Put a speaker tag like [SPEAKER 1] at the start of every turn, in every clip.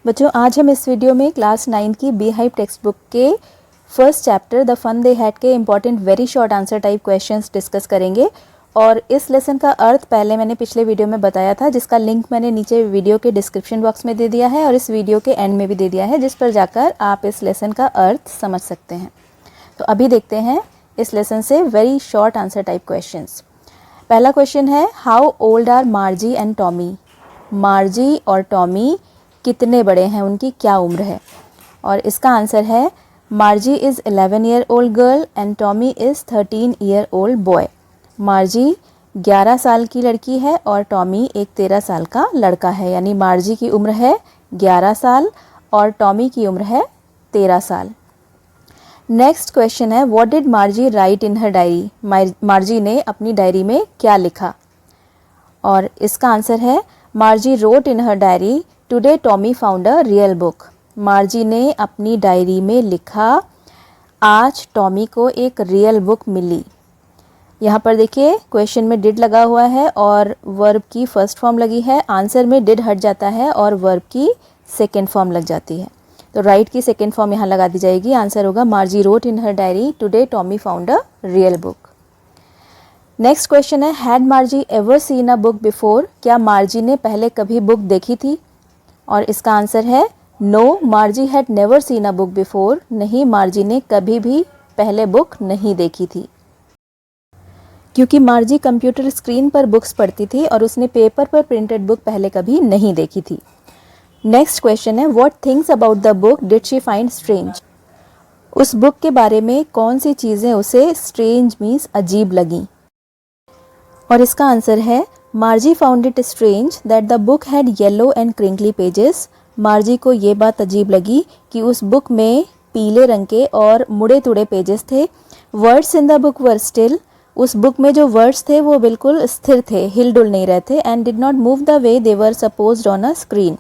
[SPEAKER 1] बच्चों आज हम इस वीडियो में क्लास 9 की बी हाइप टेक्स्ट बुक के first chapter the fun they had के important very short answer type questions discuss करेंगे। और इस लेसन का अर्थ पहले मैंने पिछले वीडियो में बताया था, जिसका लिंक मैंने नीचे वीडियो के डिस्क्रिप्शन बॉक्स में दे दिया है और इस वीडियो के एंड में भी दे दिया है, जिस पर जाकर आप इस लेसन का अर्थ समझ सकते हैं। तो अभी देखते हैं इस लेसन से very short answer type questions. पहला क्वेश्चन है, how old are Margie and Tommy. Margie और टॉमी कितने बड़े हैं, उनकी क्या उम्र है। और इसका आंसर है, मार्जी is 11 year old girl and Tommy is 13 year old boy. मार्जी 11 साल की लड़की है और टॉमी एक 13 साल का लड़का है। यानी मार्जी की उम्र है 11 साल और टॉमी की उम्र है 13 साल। नेक्स्ट क्वेश्चन है, what did मार्जी right in her diary. मार्जी ने अपनी डायरी में क्या लिखा। और इसका आंसर है, मार्जी wrote in her diary, today Tommy found a real book. मार्जी ने अपनी डायरी में लिखा, आज टॉमी को एक रियल बुक मिली। यहाँ पर देखिए क्वेश्चन में डिड लगा हुआ है और वर्ब की फर्स्ट फॉर्म लगी है। आंसर में डिड हट जाता है और वर्ब की सेकेंड फॉर्म लग जाती है। तो राइट की सेकेंड फॉर्म यहाँ लगा दी जाएगी। आंसर होगा, Margie wrote in her diary, today Tommy found a real book. Next question है, had Margie ever seen a book before. क्या मार्जी ने पहले कभी बुक देखी थी। और इसका आंसर है, no Margie had never seen a book before. नहीं, मार्जी ने कभी भी पहले बुक नहीं देखी थी, क्योंकि मार्जी कंप्यूटर स्क्रीन पर बुक्स पढ़ती थी और उसने पेपर पर प्रिंटेड बुक पहले कभी नहीं देखी थी। नेक्स्ट क्वेश्चन है, what things about the book did she find strange. उस बुक के बारे में कौन सी चीज़ें उसे स्ट्रेंज मीन्स अजीब लगी। और इसका आंसर है, मार्जी found it strange that the book had yellow and crinkly pages. मार्जी को ये बात अजीब लगी कि उस बुक में पीले रंग के और मुड़े तुड़े पेजेस थे। Words in the book were still. उस बुक में जो वर्ड्स थे वो बिल्कुल स्थिर थे, हिल डुल नहीं रहे थे। And did not move the way they were supposed on a screen.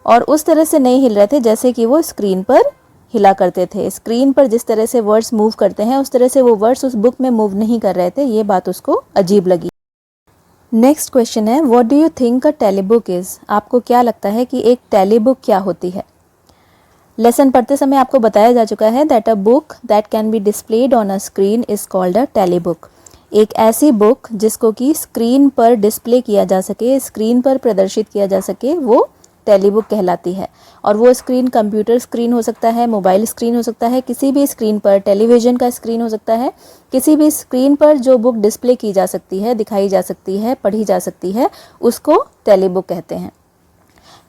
[SPEAKER 1] और उस तरह से नहीं हिल रहे थे जैसे कि वो स्क्रीन पर हिला करते थे। स्क्रीन पर जिस तरह से वर्ड्स मूव करते हैं उस तरह से वो वर्ड्स उस बुक में मूव नहीं कर रहे थे। ये बात उसको अजीब लगी। नेक्स्ट क्वेश्चन है, what do you think a telebook is. आपको क्या लगता है कि एक टेली बुक क्या होती है। लेसन पढ़ते समय आपको बताया जा चुका है that a book that can be displayed on a screen is called a telebook. एक ऐसी बुक जिसको कि स्क्रीन पर डिस्प्ले किया जा सके, स्क्रीन पर प्रदर्शित किया जा सके, वो टेली बुक कहलाती है। और वो स्क्रीन कंप्यूटर स्क्रीन हो सकता है, मोबाइल स्क्रीन हो सकता है, किसी भी स्क्रीन पर, टेलीविज़न का स्क्रीन हो सकता है। किसी भी स्क्रीन पर जो बुक डिस्प्ले की जा सकती है, दिखाई जा सकती है, पढ़ी जा सकती है, उसको टेली बुक कहते हैं।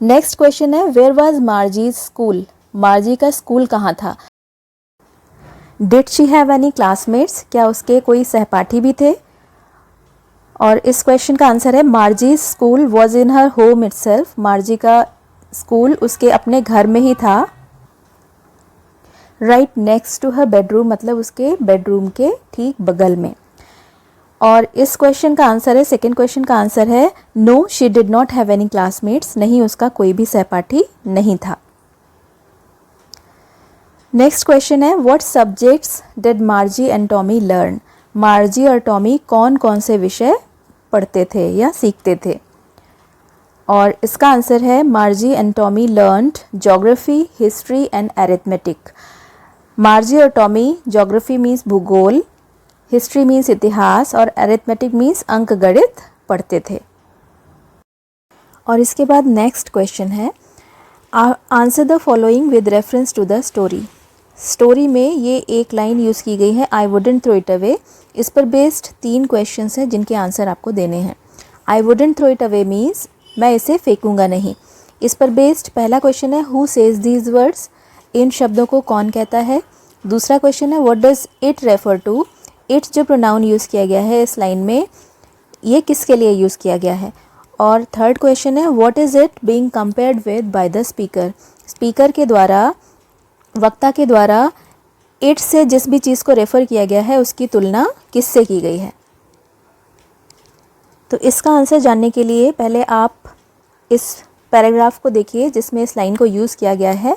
[SPEAKER 1] नेक्स्ट क्वेश्चन है, वेयर वाज मार्जीज स्कूल। मार्जी का स्कूल कहाँ था। Did she have any classmates. क्या उसके कोई सहपाठी भी थे। और इस क्वेश्चन का आंसर है, Margie school was in her home itself. Margie का स्कूल उसके अपने घर में ही था। Right next to her bedroom, मतलब उसके बेडरूम के ठीक बगल में। और इस क्वेश्चन का आंसर है, सेकेंड क्वेश्चन का आंसर है, no she did not have any classmates. नहीं, उसका कोई भी सहपाठी नहीं था। नेक्स्ट क्वेश्चन है, what subjects did Margie and Tommy learn. Margie और टॉमी कौन कौन से विषय पढ़ते थे या सीखते थे। और इसका आंसर है, मार्जी and Tommy learned geography, history and arithmetic. मार्जी और टॉमी ज्योग्राफी मीन्स भूगोल, हिस्ट्री मीन्स इतिहास और अरिथमेटिक मीन्स अंक गणित पढ़ते थे। और इसके बाद नेक्स्ट क्वेश्चन है, answer the following with reference to the story. Story में ये एक लाइन यूज़ की गई है, I wouldn't throw it away. इस पर बेस्ड 3 क्वेश्चंस हैं जिनके आंसर आपको देने हैं। I wouldn't throw it away means मैं इसे फेंकूंगा नहीं। इस पर बेस्ड पहला क्वेश्चन है, हु सेज दीज वर्ड्स। इन शब्दों को कौन कहता है। दूसरा क्वेश्चन है, what does it refer to. It जो प्रोनाउन यूज़ किया गया है इस लाइन में, ये किसके लिए यूज़ किया गया है। और थर्ड क्वेश्चन है, what is it being compared with by the speaker. Speaker के द्वारा, वक्ता के द्वारा इट से जिस भी चीज़ को रेफ़र किया गया है उसकी तुलना किससे की गई है। तो इसका आंसर जानने के लिए पहले आप इस पैराग्राफ को देखिए जिसमें इस लाइन को यूज़ किया गया है।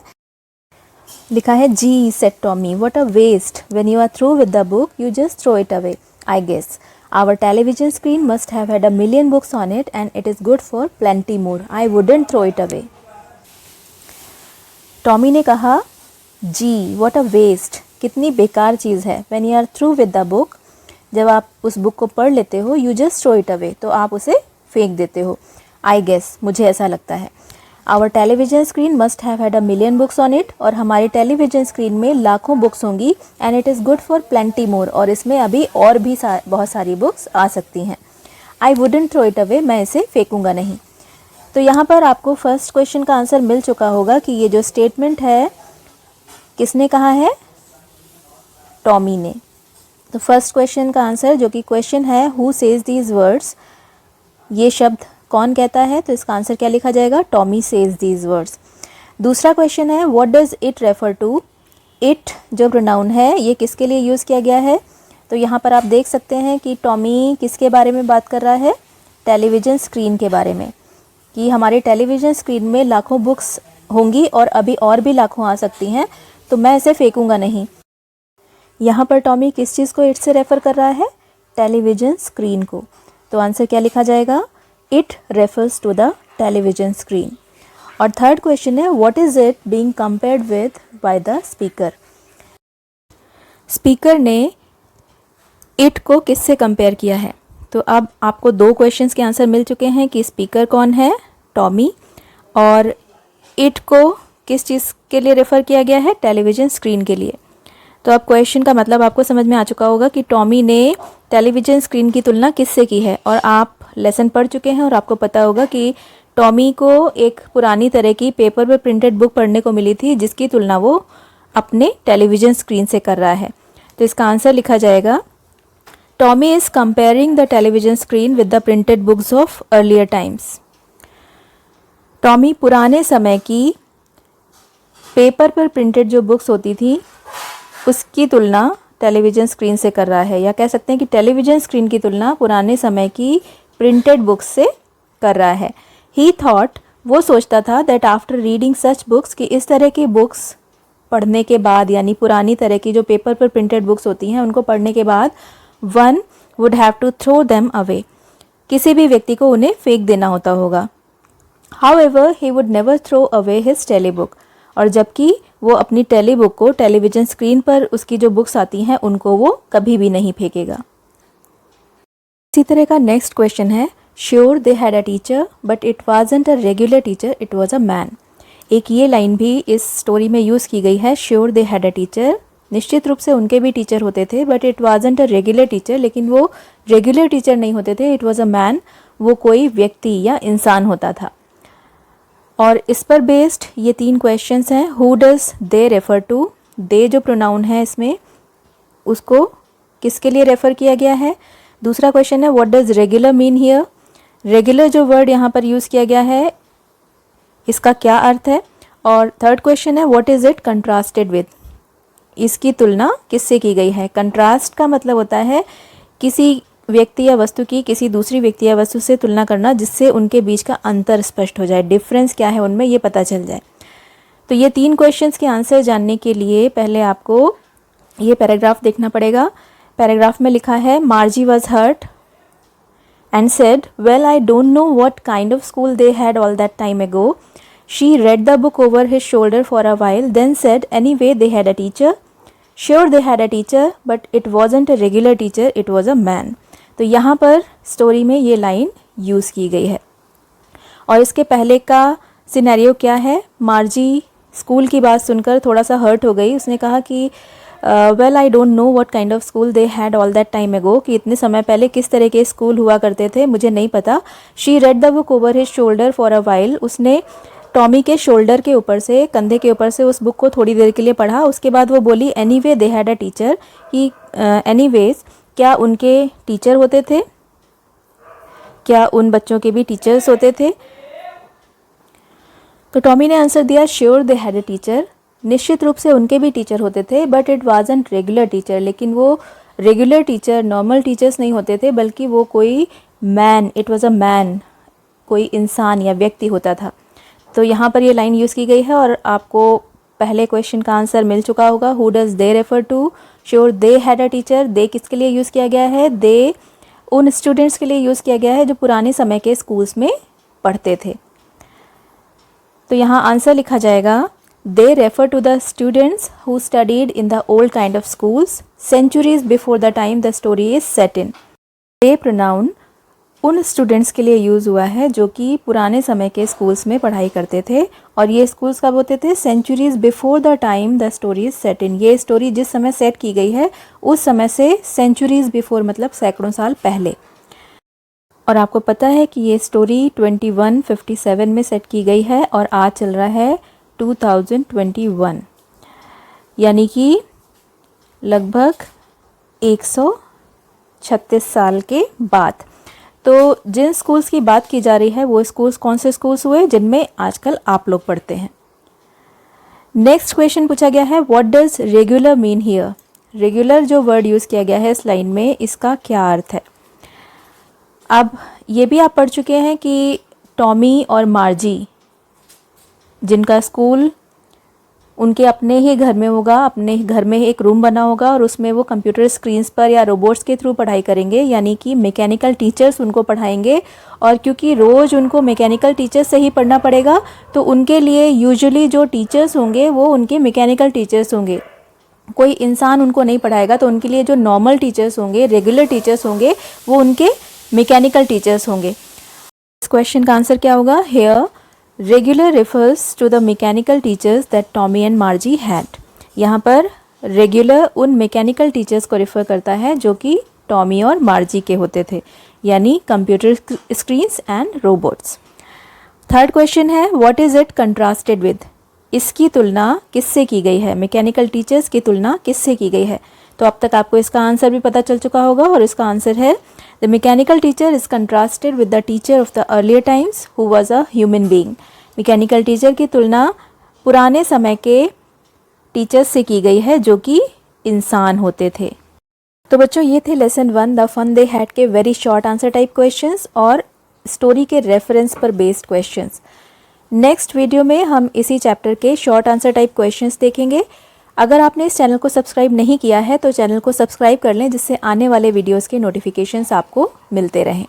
[SPEAKER 1] लिखा है, gee said Tommy, what a waste, when you are through with the book you just throw it away. I guess our television screen must have had a million books on it and it is good for plenty more. I wouldn't throw it away. Tommy ने कहा, जी what a waste, कितनी बेकार चीज़ है। When you are through with the book, जब आप उस book को पढ़ लेते हो, you just throw it away, तो आप उसे फेंक देते हो। आई गेस, मुझे ऐसा लगता है। Our television screen must have had a million books on it, और हमारी टेलीविजन स्क्रीन में लाखों बुक्स होंगी। And it is good for plenty more, और इसमें अभी और भी बहुत सारी बुक्स आ सकती हैं। I wouldn't throw it away, मैं इसे फेंकूंगा नहीं। तो यहाँ पर आपको फर्स्ट क्वेश्चन का आंसर मिल चुका होगा कि ये जो स्टेटमेंट है किसने कहा है, टॉमी ने। तो फर्स्ट क्वेश्चन का आंसर, जो कि क्वेश्चन है हु सेज दीज वर्ड्स, ये शब्द कौन कहता है, तो इसका आंसर क्या लिखा जाएगा, टॉमी सेज दीज वर्ड्स। दूसरा क्वेश्चन है what does it refer to, it जो प्रोनाउन है ये किसके लिए यूज़ किया गया है। तो यहाँ पर आप देख सकते हैं कि टॉमी किसके बारे में बात कर रहा है, टेलीविज़न स्क्रीन के बारे में, कि हमारे टेलीविज़न स्क्रीन में लाखों बुक्स होंगी और अभी और भी लाखों आ सकती हैं, तो मैं इसे फेंकूंगा नहीं। यहाँ पर टॉमी किस चीज़ को इट से रेफ़र कर रहा है, टेलीविज़न स्क्रीन को। तो आंसर क्या लिखा जाएगा, it refers to the television screen. और थर्ड क्वेश्चन है what is it being compared with by the speaker. Speaker ने इट को किससे कंपेयर किया है। तो अब आपको दो क्वेश्चंस के आंसर मिल चुके हैं कि स्पीकर कौन है, टॉमी, और इट को किस चीज़ के लिए रेफ़र किया गया है, टेलीविज़न स्क्रीन के लिए। तो अब क्वेश्चन का मतलब आपको समझ में आ चुका होगा कि टॉमी ने टेलीविज़न स्क्रीन की तुलना किससे की है, और आप लेसन पढ़ चुके हैं और आपको पता होगा कि टॉमी को एक पुरानी तरह की पेपर पर प्रिंटेड बुक पढ़ने को मिली थी, जिसकी तुलना वो अपने टेलीविज़न स्क्रीन से कर रहा है। तो इसका आंसर लिखा जाएगा, Tommy is comparing the television screen with the printed books of earlier times. Tommy पुराने समय की पेपर पर प्रिंटेड जो बुक्स होती थी उसकी तुलना टेलीविज़न स्क्रीन से कर रहा है, या कह सकते हैं कि टेलीविज़न स्क्रीन की तुलना पुराने समय की प्रिंटेड बुक्स से कर रहा है। ही थॉट, वो सोचता था, that after reading such books, कि इस तरह की बुक्स पढ़ने के बाद, यानी पुरानी तरह की जो पेपर पर प्रिंटेड बुक्स होती हैं उनको पढ़ने के बाद, one would have to throw them away, किसी भी व्यक्ति को उन्हें फेंक देना होता होगा। However he would never throw away his telebook, और जबकि वो अपनी टेली बुक को, टेलीविज़न स्क्रीन पर उसकी जो बुक्स आती हैं उनको वो कभी भी नहीं फेंकेगा। इसी तरह का नेक्स्ट क्वेश्चन है, sure they had a teacher but it wasn't a regular teacher, it was a man. एक ये लाइन भी इस स्टोरी में यूज़ की गई है, sure they had a teacher, निश्चित रूप से उनके भी टीचर होते थे, but it wasn't a regular teacher, लेकिन वो रेगुलर टीचर नहीं होते थे, इट वाज अ मैन, वो कोई व्यक्ति या इंसान होता था। और इस पर बेस्ड ये तीन क्वेश्चंस हैं। Who does they refer to, they जो प्रोनाउन है इसमें उसको किसके लिए रेफ़र किया गया है। दूसरा क्वेश्चन है what does regular mean here, regular जो वर्ड यहाँ पर यूज़ किया गया है इसका क्या अर्थ है। और थर्ड क्वेश्चन है what is it contrasted with, इसकी तुलना किससे की गई है। कंट्रास्ट का मतलब होता है किसी व्यक्ति या वस्तु की किसी दूसरी व्यक्ति या वस्तु से तुलना करना, जिससे उनके बीच का अंतर स्पष्ट हो जाए, डिफरेंस क्या है उनमें ये पता चल जाए। तो ये तीन क्वेश्चंस के आंसर जानने के लिए पहले आपको ये पैराग्राफ देखना पड़ेगा। पैराग्राफ में लिखा है, Margie was hurt and said, well I don't know what kind of school they had all that time ago. She read the book over his shoulder for a while, then said, anyway they had a teacher. Sure they had a teacher but it wasn't a regular teacher, it was a man. तो यहाँ पर story में ये line use की गई है। और इसके पहले का सिनेरियो क्या है, मार्जी स्कूल की बात सुनकर थोड़ा सा हर्ट हो गई। उसने कहा कि well I don't know what kind of school they had all that time अगो, कि इतने समय पहले किस तरह के स्कूल हुआ करते थे मुझे नहीं पता। She read the book over his shoulder for a while, उसने टॉमी के शोल्डर के ऊपर से, कंधे के ऊपर से उस बुक को थोड़ी देर के लिए पढ़ा। उसके बाद वो बोली, anyway they had a teacher, कि एनीवेज क्या उनके टीचर होते थे, क्या उन बच्चों के भी टीचर्स होते थे। तो टॉमी ने आंसर दिया, sure they had a teacher, निश्चित रूप से उनके भी टीचर होते थे, but it wasn't regular teacher, लेकिन वो रेगुलर टीचर, नॉर्मल टीचर्स नहीं होते थे, बल्कि वो कोई man, it was a man, कोई इंसान या व्यक्ति होता था। तो यहाँ पर ये लाइन यूज़ की गई है और आपको पहले क्वेश्चन का आंसर मिल चुका होगा। Who does they refer to, sure they had a teacher, they किसके लिए यूज़ किया गया है, दे उन स्टूडेंट्स के लिए यूज़ किया गया है जो पुराने समय के स्कूल्स में पढ़ते थे। तो यहाँ आंसर लिखा जाएगा, They refer to the students who studied in the old kind of schools centuries before the time the story is set in. They pronoun उन स्टूडेंट्स के लिए यूज़ हुआ है जो कि पुराने समय के स्कूल्स में पढ़ाई करते थे, और ये स्कूल्स कब होते थे? Centuries before the time the story is set in. ये स्टोरी जिस समय सेट की गई है उस समय से सेंचुरीज़ बिफोर मतलब सैकड़ों साल पहले। और आपको पता है कि ये स्टोरी 2157 में सेट की गई है और आज चल रहा है 2021, यानी कि लगभग 136 साल के बाद। तो जिन स्कूल्स की बात की जा रही है वो स्कूल्स कौन से स्कूल्स हुए जिनमें आजकल आप लोग पढ़ते हैं। नेक्स्ट क्वेश्चन पूछा गया है, what does regular mean here? Regular जो वर्ड यूज़ किया गया है इस लाइन में, इसका क्या अर्थ है? अब ये भी आप पढ़ चुके हैं कि टॉमी और मार्जी जिनका स्कूल उनके अपने ही घर में होगा, अपने घर में एक रूम बना होगा और उसमें वो कंप्यूटर स्क्रीन्स पर या रोबोट्स के थ्रू पढ़ाई करेंगे, यानी कि मैकेनिकल टीचर्स उनको पढ़ाएंगे। और क्योंकि रोज़ उनको मैकेनिकल टीचर्स से ही पढ़ना पड़ेगा तो उनके लिए यूजुअली जो टीचर्स होंगे वो उनके मैकेनिकल टीचर्स होंगे, कोई इंसान उनको नहीं पढ़ाएगा। तो उनके लिए जो नॉर्मल टीचर्स होंगे, रेगुलर टीचर्स होंगे, वो उनके मैकेनिकल टीचर्स होंगे। इस क्वेश्चन का आंसर क्या होगा? Here regular refers to the mechanical teachers that Tommy and Margie had। यहाँ पर रेगुलर उन मैकेनिकल टीचर्स को रेफ़र करता है जो कि टॉमी और मार्जी के होते थे, यानी computer screens and robots. Third question है, what is it contrasted with? इसकी तुलना किससे की गई है? मैकेनिकल टीचर्स की तुलना किससे की गई है? तो अब तक आपको इसका आंसर भी पता चल चुका होगा और इसका आंसर है the mechanical teacher is contrasted with the teacher of the earlier times who was a human being. Mechanical teacher की तुलना पुराने समय के टीचर्स से की गई है जो कि इंसान होते थे। तो बच्चों ये थे lesson 1 the fun they had के very short answer type questions और स्टोरी के रेफरेंस पर बेस्ड क्वेश्चंस। नेक्स्ट वीडियो में हम इसी चैप्टर के शॉर्ट आंसर टाइप क्वेश्चंस देखेंगे। अगर आपने इस चैनल को सब्सक्राइब नहीं किया है तो चैनल को सब्सक्राइब कर लें जिससे आने वाले वीडियोस के नोटिफिकेशंस आपको मिलते रहें।